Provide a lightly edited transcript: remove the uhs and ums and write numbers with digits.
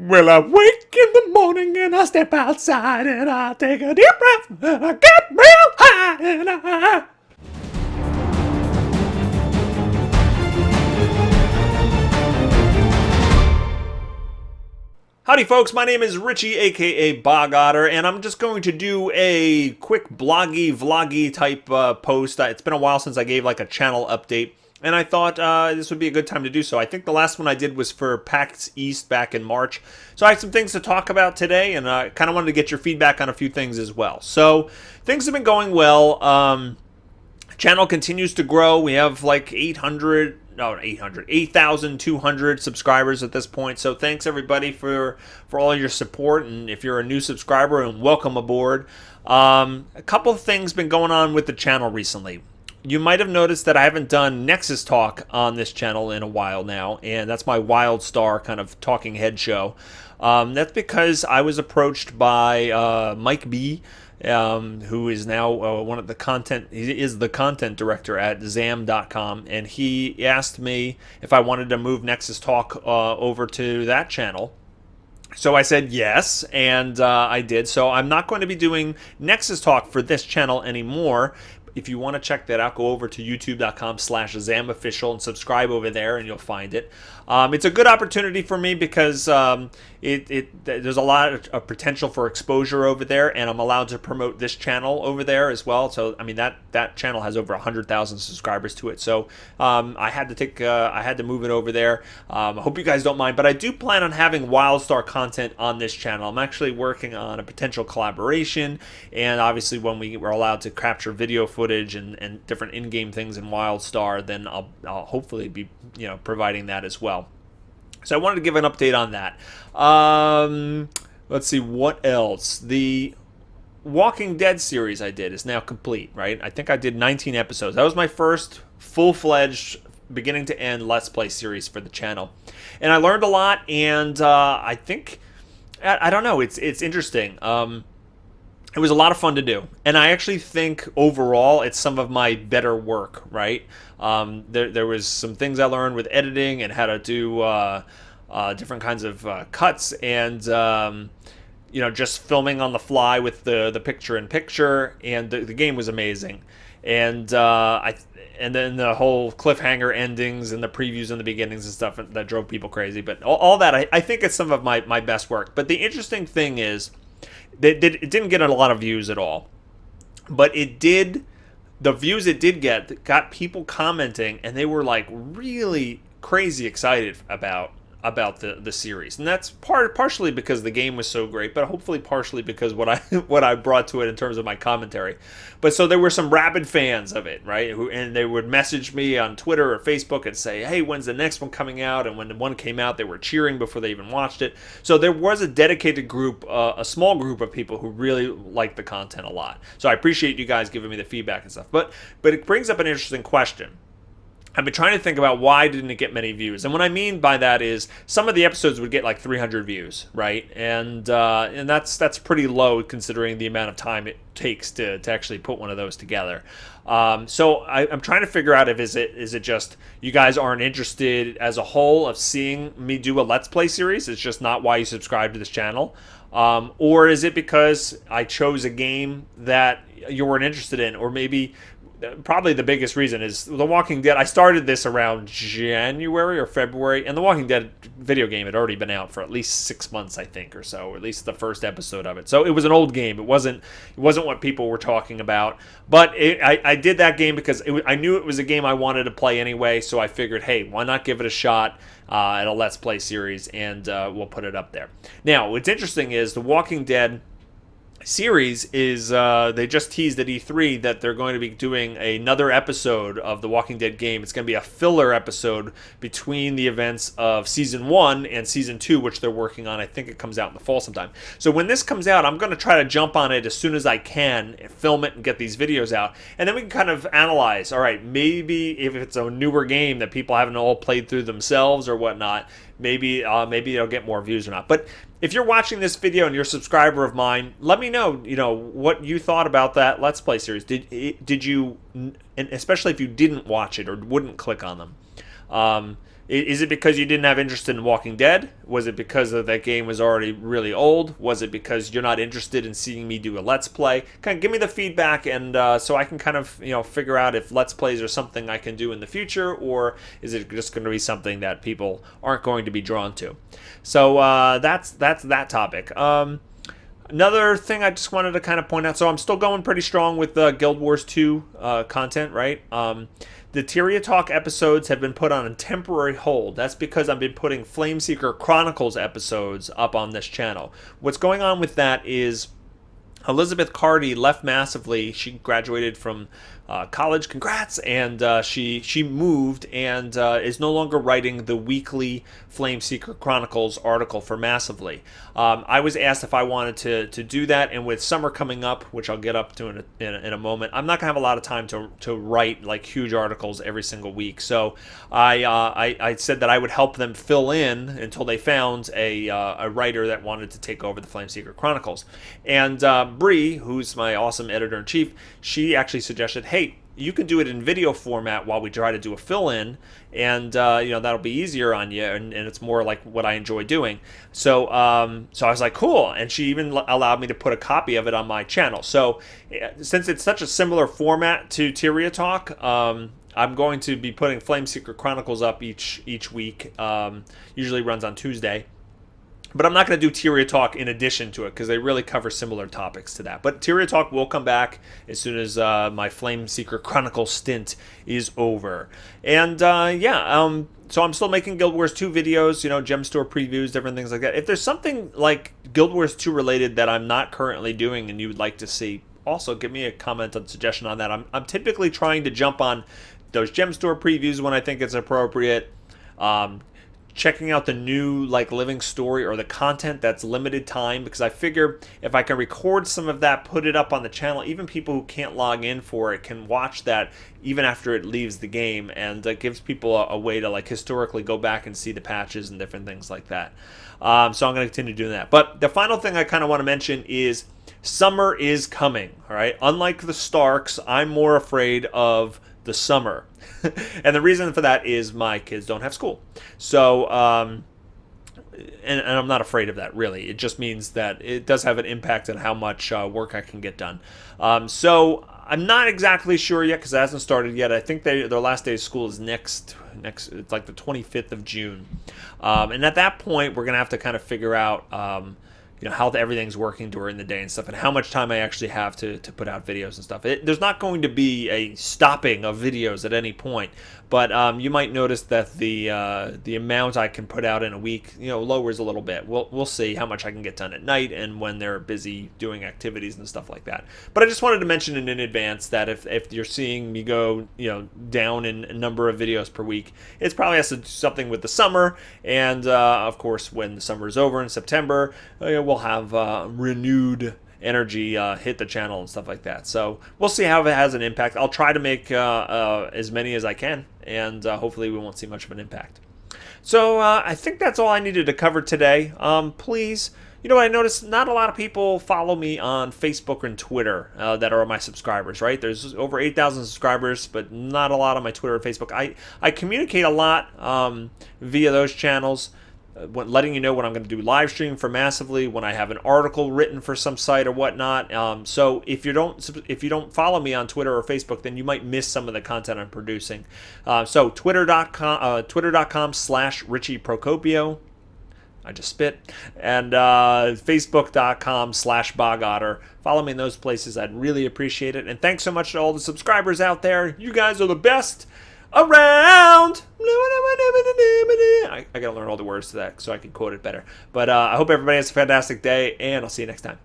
Well, I wake in the morning and I step outside and I take a deep breath and I get real high and I... Howdy folks, my name is Richie, aka Otter, and I'm just going to do a quick bloggy, vloggy type post. It's been a while since I gave like a channel update, and I thought this would be a good time to do so. I think the last one I did was for PAX East back in March, so I have some things to talk about today, and I kind of wanted to get your feedback on a few things as well. So things have been going well. Channel continues to grow. We have like 8,200 subscribers at this point. So thanks everybody for all your support. And if you're a new subscriber, and welcome aboard. A couple of things been going on with the channel recently. You might have noticed that I haven't done Nexus Talk on this channel in a while now, and that's my Wild Star kind of talking head show. That's because I was approached by Mike B, who is now one of the content, he is the content director at zam.com, and he asked me if I wanted to move Nexus Talk over to that channel. So I said yes, and I did. So I'm not going to be doing Nexus Talk for this channel anymore. If you want to check that out, go over to youtube.com/ZamOfficial and subscribe over there, and you'll find it. It's a good opportunity for me because there's a lot of potential for exposure over there, and I'm allowed to promote this channel over there as well. So I mean that channel has over 100,000 subscribers to it. So I had to move it over there. I hope you guys don't mind, but I do plan on having WildStar content on this channel. I'm actually working on a potential collaboration, and obviously when we were allowed to capture video footage and different in-game things in WildStar, then I'll hopefully be providing that as well. So I wanted to give an update on that. Let's see, what else? The Walking Dead series I did is now complete, right? I think I did 19 episodes. That was my first full-fledged, beginning to end Let's Play series for the channel. And I learned a lot, and I think, I don't know, it's interesting. It was a lot of fun to do, and I actually think overall it's some of my better work, right? There was some things I learned with editing and how to do different kinds of cuts, and just filming on the fly with the picture-in-picture, and the game was amazing. And then the whole cliffhanger endings and the previews and the beginnings and stuff that drove people crazy. But all that, I think it's some of my best work. But the interesting thing is, it didn't get a lot of views at all, but it did. The views it did get got people commenting, and they were like really crazy excited about the series, and that's partially because the game was so great, but hopefully partially because what I brought to it in terms of my commentary. But so there were some rabid fans of it, right? And they would message me on Twitter or Facebook and say, "Hey, when's the next one coming out?" And when the one came out, they were cheering before they even watched it. So there was a dedicated group, a small group of people who really liked the content a lot. So I appreciate you guys giving me the feedback and stuff. But it brings up an interesting question. I've been trying to think about why didn't it get many views, and what I mean by that is some of the episodes would get like 300 views, right? And that's pretty low considering the amount of time it takes to actually put one of those together. So I'm trying to figure out if is it just you guys aren't interested as a whole of seeing me do a Let's Play series? It's just not why you subscribe to this channel, or is it because I chose a game that you weren't interested in, or maybe. Probably the biggest reason is The Walking Dead. I started this around January or February, and The Walking Dead video game had already been out for at least 6 months, I think, or so, or at least the first episode of it. So it was an old game. It wasn't what people were talking about. But I did that game because I knew it was a game I wanted to play anyway, so I figured, hey, why not give it a shot at a Let's Play series, and we'll put it up there. Now, what's interesting is The Walking Dead series is they just teased at E3 that they're going to be doing another episode of the Walking Dead game. It's going to be a filler episode between the events of Season 1 and Season 2, which they're working on. I think it comes out in the fall sometime. So when this comes out, I'm going to try to jump on it as soon as I can, film it, and get these videos out. And then we can kind of analyze, all right, maybe if it's a newer game that people haven't all played through themselves or whatnot, maybe it'll get more views or not. But if you're watching this video and you're a subscriber of mine, let me know, what you thought about that Let's Play series. Did you, and especially if you didn't watch it or wouldn't click on them, Is it because you didn't have interest in Walking Dead? Was it because of that game was already really old? Was it because you're not interested in seeing me do a Let's Play? Kind of give me the feedback, and so I can kind of figure out if Let's Plays are something I can do in the future, or is it just going to be something that people aren't going to be drawn to? So that's that topic. Another thing I just wanted to kind of point out, so I'm still going pretty strong with Guild Wars 2 content, right? The Tyria Talk episodes have been put on a temporary hold. That's because I've been putting Flameseeker Chronicles episodes up on this channel. What's going on with that is Elizabeth Cardy left Massively. She graduated from college, congrats, and she moved and is no longer writing the weekly Flameseeker Chronicles article for Massively. I was asked if I wanted to do that, and with summer coming up, which I'll get up to in a moment, I'm not going to have a lot of time to write like huge articles every single week. So I said that I would help them fill in until they found a writer that wanted to take over the Flameseeker Chronicles. And Bree, who's my awesome editor-in-chief, she actually suggested, hey, you can do it in video format while we try to do a fill-in, and that'll be easier on you, and it's more like what I enjoy doing. So so I was like, cool, and she even allowed me to put a copy of it on my channel. So since it's such a similar format to Tyria Talk, I'm going to be putting Flameseeker Chronicles up each week. Usually runs on Tuesday. But I'm not going to do Tyria Talk in addition to it because they really cover similar topics to that. But Tyria Talk will come back as soon as my Flameseeker Chronicles stint is over. And so I'm still making Guild Wars 2 videos, gem store previews, different things like that. If there's something like Guild Wars 2 related that I'm not currently doing and you would like to see, also give me a comment and suggestion on that. I'm typically trying to jump on those gem store previews when I think it's appropriate. Checking out the new living story or the content that's limited time, because I figure if I can record some of that, put it up on the channel, even people who can't log in for it can watch that even after it leaves the game, and it gives people a way to historically go back and see the patches and different things like that. So I'm going to continue doing that. But the final thing I kind of want to mention is summer is coming. All right, unlike the Starks, I'm more afraid of the summer. And the reason for that is my kids don't have school. So, and I'm not afraid of that, really. It just means that it does have an impact on how much work I can get done. So I'm not exactly sure yet because it hasn't started yet. I think their last day of school is next. It's like the 25th of June. And at that point, we're going to have to kind of figure out how everything's working during the day and stuff, and how much time I actually have to put out videos and stuff. There's not going to be a stopping of videos at any point, but you might notice that the amount I can put out in a week, lowers a little bit. We'll see how much I can get done at night and when they're busy doing activities and stuff like that. But I just wanted to mention it in advance that if you're seeing me go, down in a number of videos per week, it's probably has to do something with the summer, and of course, when the summer is over in September, we'll have renewed energy hit the channel and stuff like that. So we'll see how it has an impact. I'll try to make as many as I can, and hopefully we won't see much of an impact. So I think that's all I needed to cover today. Please, I noticed not a lot of people follow me on Facebook and Twitter that are my subscribers, right? There's over 8,000 subscribers, but not a lot on my Twitter and Facebook. I communicate a lot via those channels, letting you know when I'm going to do live stream for Massively, when I have an article written for some site or whatnot. So if you don't follow me on Twitter or Facebook, then you might miss some of the content I'm producing. So twitter.com/Richie Procopio. I just spit. And facebook.com/bogotter. Follow me in those places. I'd really appreciate it. And thanks so much to all the subscribers out there. You guys are the best around. I gotta learn all the words to that so I can quote it better. But I hope everybody has a fantastic day, and I'll see you next time.